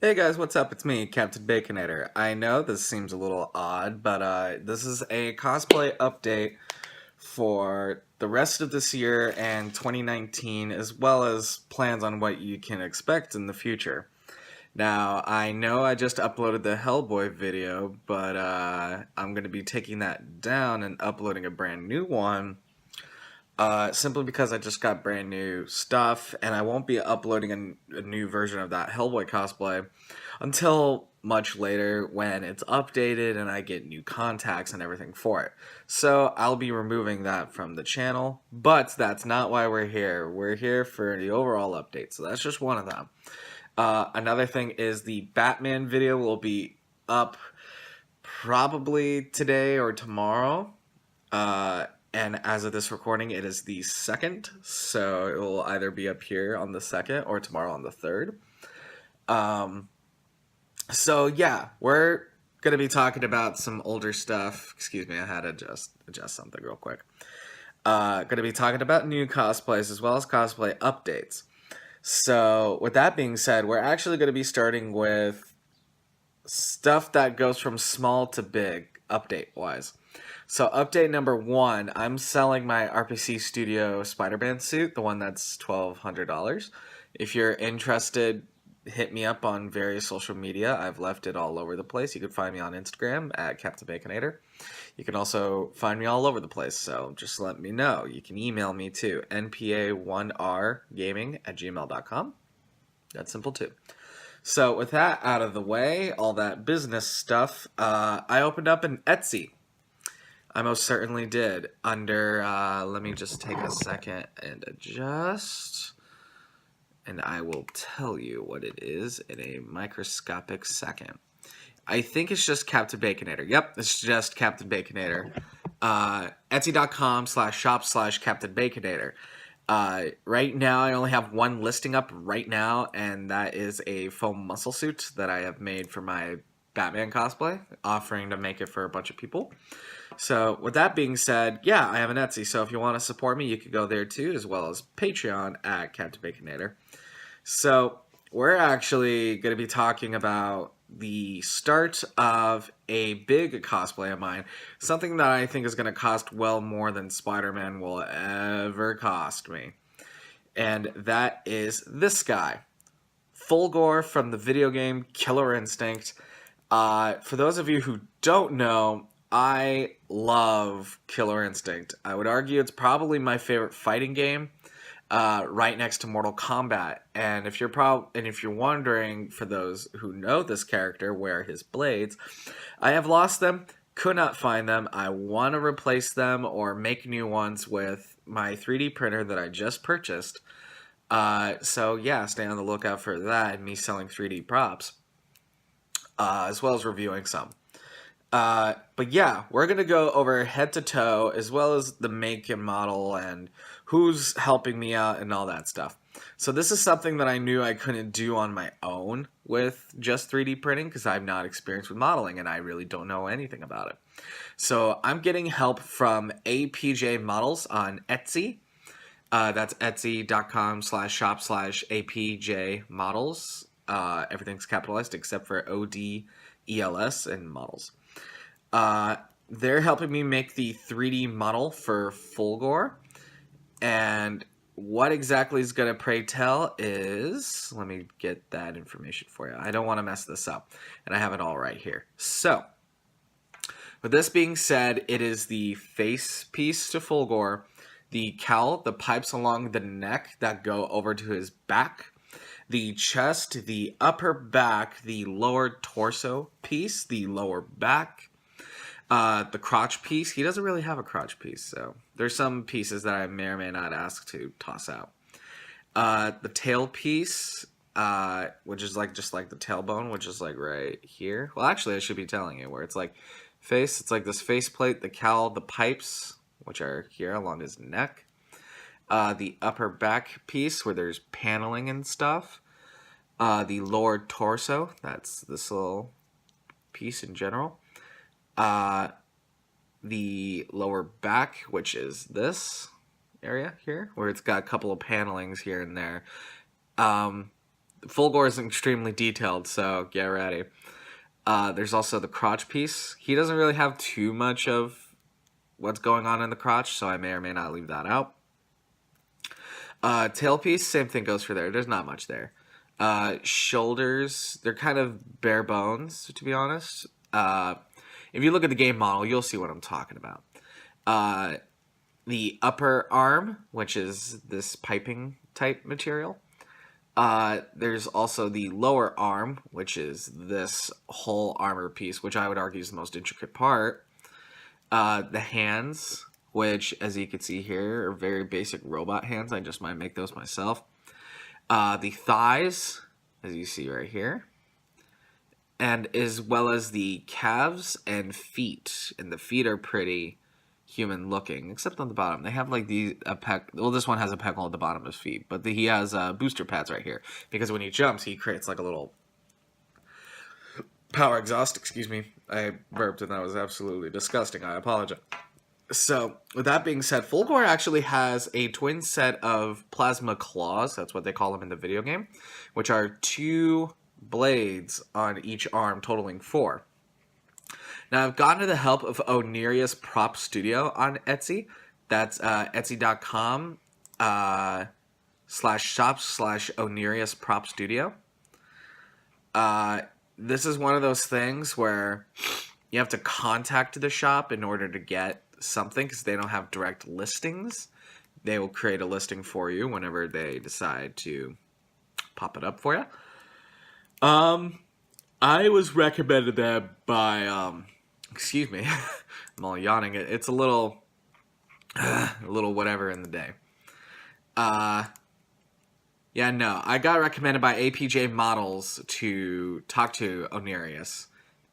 Hey guys, what's up? It's me, Captain Baconator. I know this seems a little odd, but this is a cosplay update for the rest of this year and 2019, as well as plans on what you can expect in the future. Now, I know I just uploaded the Hellboy video, but I'm going to be taking that down and uploading a brand new one. Simply because I just got brand new stuff, and I won't be uploading a new version of that Hellboy cosplay until much later when it's updated and I get new contacts and everything for it. So I'll be removing that from the channel, but that's not why we're here. We're here for the overall update, so that's just one of them. Another thing is the Batman video will be up probably today or tomorrow. And as of this recording, it is the 2nd, so it will either be up here on the 2nd or tomorrow on the 3rd. So yeah, we're going to be talking about some older stuff. Excuse me, I had to adjust something real quick. Going to be talking about new cosplays as well as cosplay updates. So with that being said, we're actually going to be starting with stuff that goes from small to big, update-wise. So update number 1, I'm selling my RPC Studio Spider-Man suit, the one that's $1,200. If you're interested, hit me up on various social media. I've left it all over the place. You can find me on Instagram at Captain Baconator. You can also find me all over the place, so just let me know. You can email me too, npa1rgaming@gmail.com. That's simple too. So with that out of the way, all that business stuff, I opened up an Etsy. I most certainly did. Under, let me just take a second and adjust. And I will tell you what it is in a microscopic second. I think it's just Captain Baconator. Yep, it's just Captain Baconator. Etsy.com/shop/Captain Baconator. Right now, I only have one listing up right now, and that is a foam muscle suit that I have made for my Batman cosplay, offering to make it for a bunch of people. So, with that being said, yeah, I have an Etsy, so if you want to support me, you could go there too, as well as Patreon at Captain Baconator. So, we're actually going to be talking about the start of a big cosplay of mine, something that I think is going to cost well more than Spider-Man will ever cost me. And that is this guy, Fulgore from the video game Killer Instinct. For those of you who don't know, I love Killer Instinct. I would argue it's probably my favorite fighting game, right next to Mortal Kombat. And if you're wondering, for those who know this character, where his blades, I have lost them, could not find them. I want to replace them or make new ones with my 3D printer that I just purchased. So yeah, stay on the lookout for that and me selling 3D props, as well as reviewing some. But yeah, we're going to go over head to toe, as well as the make and model and who's helping me out and all that stuff. So this is something that I knew I couldn't do on my own with just 3D printing, because I'm not experienced with modeling and I really don't know anything about it. So I'm getting help from APJ Models on Etsy. That's etsy.com/shop/APJ Models. Everything's capitalized except for ODELS and models. They're helping me make the 3D model for Fulgore. And what exactly is going to pray tell is, let me get that information for you. I don't want to mess this up, and I have it all right here. So, with this being said, it is the face piece to Fulgore, the cowl, the pipes along the neck that go over to his back, the chest, the upper back, the lower torso piece, the lower back, the crotch piece. He doesn't really have a crotch piece, so there's some pieces that I may or may not ask to toss out. The tail piece, which is like just like the tailbone, which is like right here. Well, actually, I should be telling you where it's like face. It's like this face plate, the cowl, the pipes, which are here along his neck. The upper back piece where there's paneling and stuff. The lower torso, that's this little piece in general. The lower back, which is this area here, where it's got a couple of panelings here and there. Fulgore is extremely detailed, so get ready. There's also the crotch piece. He doesn't really have too much of what's going on in the crotch, so I may or may not leave that out. Tail piece, same thing goes for there. There's not much there. Shoulders, they're kind of bare bones, to be honest. If you look at the game model, you'll see what I'm talking about. The upper arm, which is this piping type material. There's also the lower arm, which is this whole armor piece, which I would argue is the most intricate part. The hands, which, as you can see here, are very basic robot hands. I just might make those myself. The thighs, as you see right here. And as well as the calves and feet. And the feet are pretty human looking, except on the bottom. They have like a pec. Well, this one has a pec hole at the bottom of his feet, but he has booster pads right here because when he jumps, he creates like a little power exhaust. Excuse me, I burped and that was absolutely disgusting. I apologize. So, with that being said, Fulgore actually has a twin set of plasma claws. That's what they call them in the video game, which are 2 blades on each arm, totaling 4. Now, I've gotten to the help of Onirius Prop Studio on Etsy. That's etsy.com /shop/Onirius Prop Studio. This is one of those things where you have to contact the shop in order to get something because they don't have direct listings. They will create a listing for you whenever they decide to pop it up for you. I was recommended that by excuse me, I'm all yawning. It's a little whatever in the day. Yeah, no, I got recommended by APJ Models to talk to Onirius,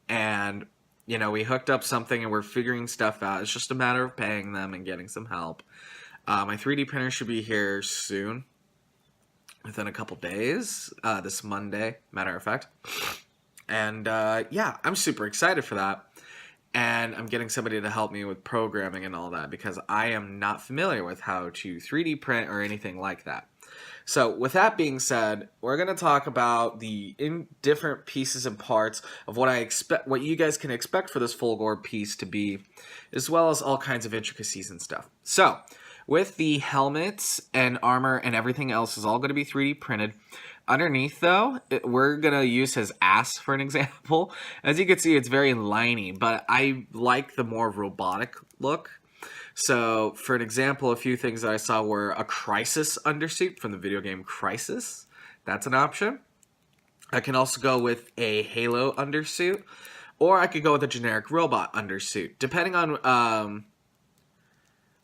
and you know, we hooked up something and we're figuring stuff out. It's just a matter of paying them and getting some help. My 3D printer should be here soon, within a couple days, this Monday, matter of fact. And yeah, I'm super excited for that. And I'm getting somebody to help me with programming and all that because I am not familiar with how to 3D print or anything like that. So with that being said, we're going to talk about the different pieces and parts of what I expect, what you guys can expect for this Fulgore piece to be, as well as all kinds of intricacies and stuff. So with the helmets and armor and everything else is all going to be 3D printed. Underneath, though, we're going to use his ass for an example. As you can see, it's very liney, but I like the more robotic look. So, for an example, a few things that I saw were a Crisis undersuit from the video game Crisis. That's an option. I can also go with a Halo undersuit, or I could go with a generic robot undersuit. Depending on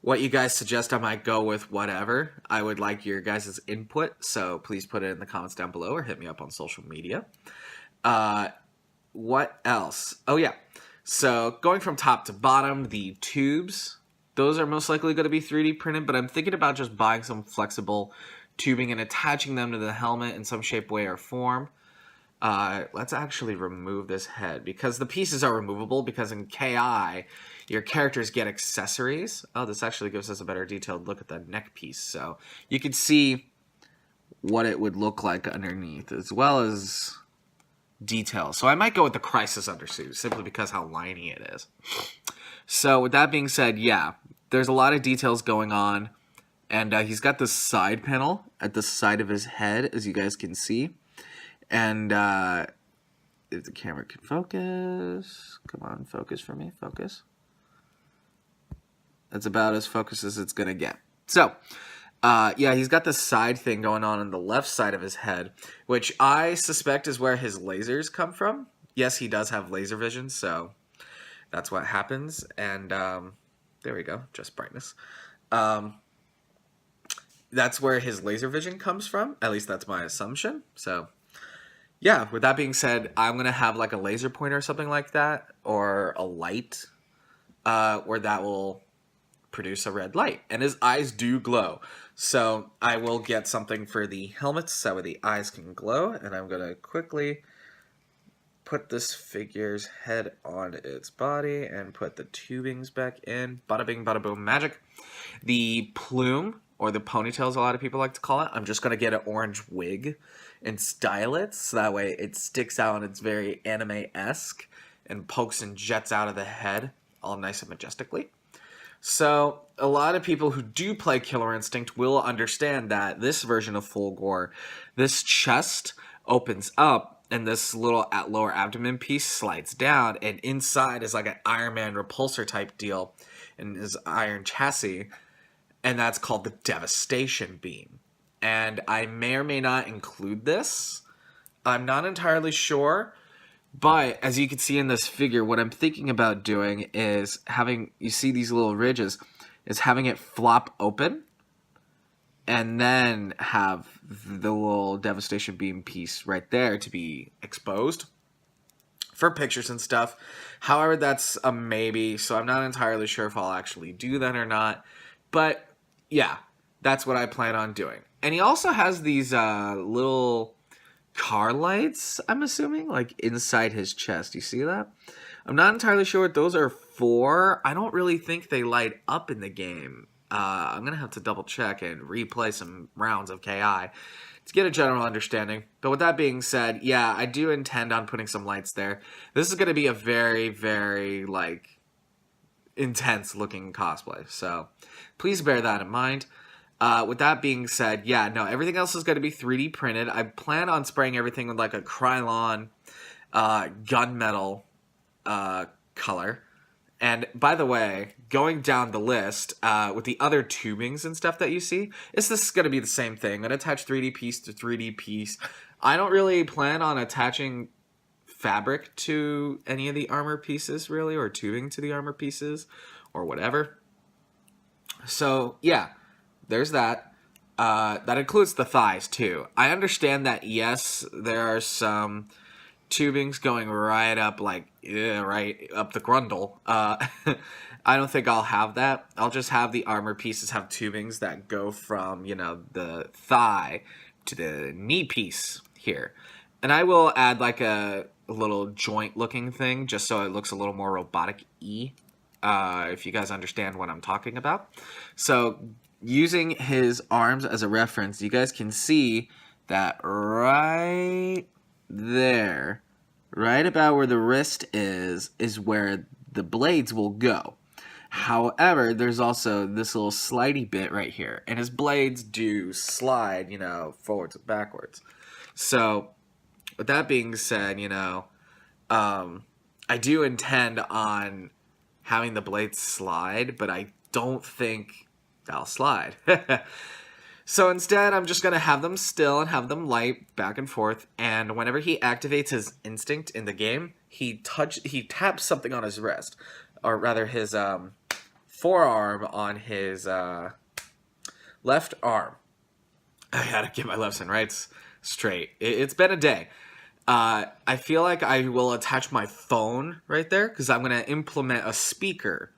what you guys suggest, I might go with whatever. I would like your guys' input, so please put it in the comments down below or hit me up on social media. What else? Oh, yeah. So, going from top to bottom, the tubes, those are most likely going to be 3D printed, but I'm thinking about just buying some flexible tubing and attaching them to the helmet in some shape, way, or form. Let's actually remove this head because the pieces are removable because in KI, your characters get accessories. Oh, this actually gives us a better detailed look at the neck piece. So you can see what it would look like underneath as well as details. So I might go with the Crisis undersuit simply because how liney it is. So with that being said, yeah, there's a lot of details going on. And he's got this side panel at the side of his head, as you guys can see. And if the camera can focus, come on, focus for me, focus. That's about as focused as it's going to get. So, yeah, he's got this side thing going on the left side of his head, which I suspect is where his lasers come from. Yes, he does have laser vision, so that's what happens. And there we go, just brightness. That's where his laser vision comes from. At least that's my assumption. So, yeah, with that being said, I'm going to have like a laser pointer or something like that, or a light, where that will produce a red light. And his eyes do glow. So I will get something for the helmets so the eyes can glow. And I'm going to quickly put this figure's head on its body and put the tubings back in. Bada bing, bada boom, magic. The plume, or the ponytail as a lot of people like to call it, I'm just going to get an orange wig and style it so that way it sticks out and it's very anime-esque and pokes and jets out of the head all nice and majestically. So, a lot of people who do play Killer Instinct will understand that this version of Fulgore, this chest opens up and this little lower abdomen piece slides down, and inside is like an Iron Man repulsor type deal in his iron chassis, and that's called the Devastation Beam. And I may or may not include this. I'm not entirely sure. But as you can see in this figure, what I'm thinking about doing is having, you see these little ridges, is having it flop open and then have the little Devastation Beam piece right there to be exposed for pictures and stuff. However, that's a maybe, so I'm not entirely sure if I'll actually do that or not. But yeah, that's what I plan on doing. And he also has these little car lights, I'm assuming, like inside his chest. You see that? I'm not entirely sure what those are for. I don't really think they light up in the game. I'm going to have to double check and replay some rounds of KI to get a general understanding. But with that being said, yeah, I do intend on putting some lights there. This is going to be a very, very, like, intense looking cosplay. So please bear that in mind. With that being said, yeah, no, everything else is going to be 3D printed. I plan on spraying everything with like a Krylon gunmetal color. And by the way, going down the list with the other tubings and stuff that you see, this is going to be the same thing. I'm going to attach 3D piece to 3D piece. I don't really plan on attaching fabric to any of the armor pieces, really, or tubing to the armor pieces, or whatever. So, yeah. There's that. That includes the thighs, too. I understand that, yes, there are some tubings going right up, like, right up the grundle. I don't think I'll have that. I'll just have the armor pieces have tubings that go from, you know, the thigh to the knee piece here. And I will add, like, a little joint-looking thing just so it looks a little more robotic-y, if you guys understand what I'm talking about. So using his arms as a reference, you guys can see that right there, right about where the wrist is where the blades will go. However, there's also this little slidey bit right here, and his blades do slide, you know, forwards and backwards. So, with that being said, you know, I do intend on having the blades slide, but I don't think they'll slide. So instead, I'm just going to have them still and have them light back and forth. And whenever he activates his instinct in the game, he taps something on his wrist, or rather his forearm on his left arm. I gotta get my lefts and rights straight. It's been a day. I feel like I will attach my phone right there because I'm going to implement a speaker.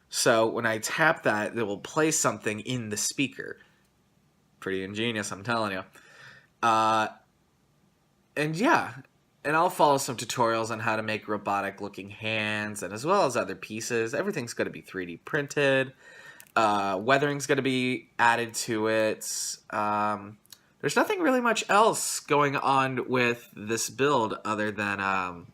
So when I tap that, it will play something in the speaker. Pretty ingenious, I'm telling you. And yeah, and I'll follow some tutorials on how to make robotic looking hands, and as well as other pieces. Everything's going to be 3D printed. Weathering's going to be added to it. There's nothing really much else going on with this build other than,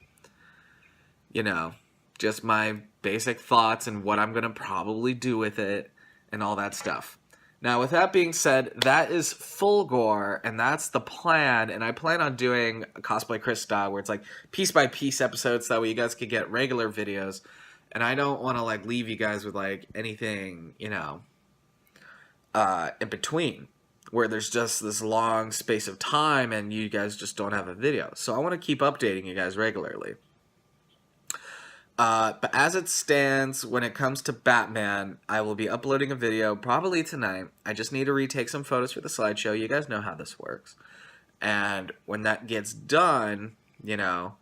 you know, just my basic thoughts and what I'm going to probably do with it and all that stuff. Now, with that being said, that is Fulgore, and that's the plan, and I plan on doing a Cosplay Chris style where it's like piece-by-piece episodes, so that way you guys could get regular videos, and I don't want to, like, leave you guys with, like, anything, you know, in between, where there's just this long space of time and you guys just don't have a video. So I want to keep updating you guys regularly. But as it stands, when it comes to Batman, I will be uploading a video probably tonight. I just need to retake some photos for the slideshow. You guys know how this works. And when that gets done, you know,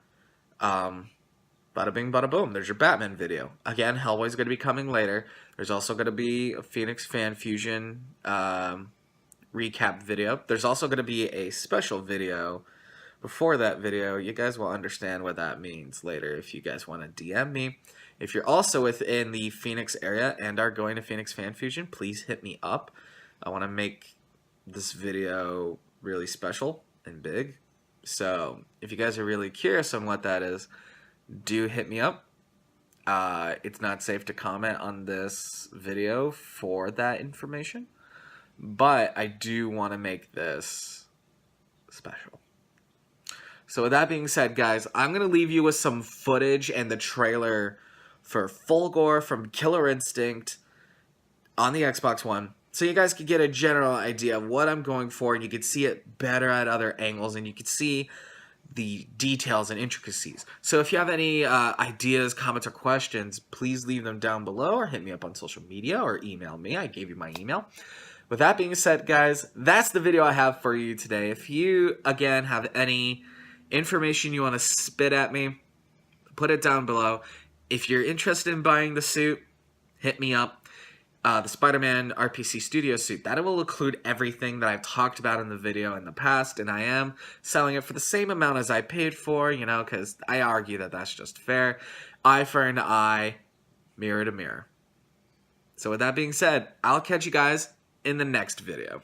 bada bing, bada boom, there's your Batman video. Again, Hellboy's going to be coming later. There's also going to be a Phoenix Fan Fusion recap video. There's also going to be a special video before that video, you guys will understand what that means later if you guys want to DM me. If you're also within the Phoenix area and are going to Phoenix Fan Fusion, please hit me up. I want to make this video really special and big. So if you guys are really curious on what that is, do hit me up. It's not safe to comment on this video for that information, but I do want to make this special. So with that being said, guys, I'm going to leave you with some footage and the trailer for Fulgore from Killer Instinct on the Xbox One, so you guys could get a general idea of what I'm going for, and you could see it better at other angles, and you could see the details and intricacies. So if you have any ideas, comments, or questions, please leave them down below or hit me up on social media or email me. I gave you my email. With that being said, guys, that's the video I have for you today. If you, again, have any information you want to spit at me, put it down below. If you're interested in buying the suit, hit me up. The Spider-Man RPC Studio suit, that will include everything that I've talked about in the video in the past, and I am selling it for the same amount as I paid for, you know, because I argue that that's just fair. Eye for an eye, mirror to mirror. So with that being said, I'll catch you guys in the next video.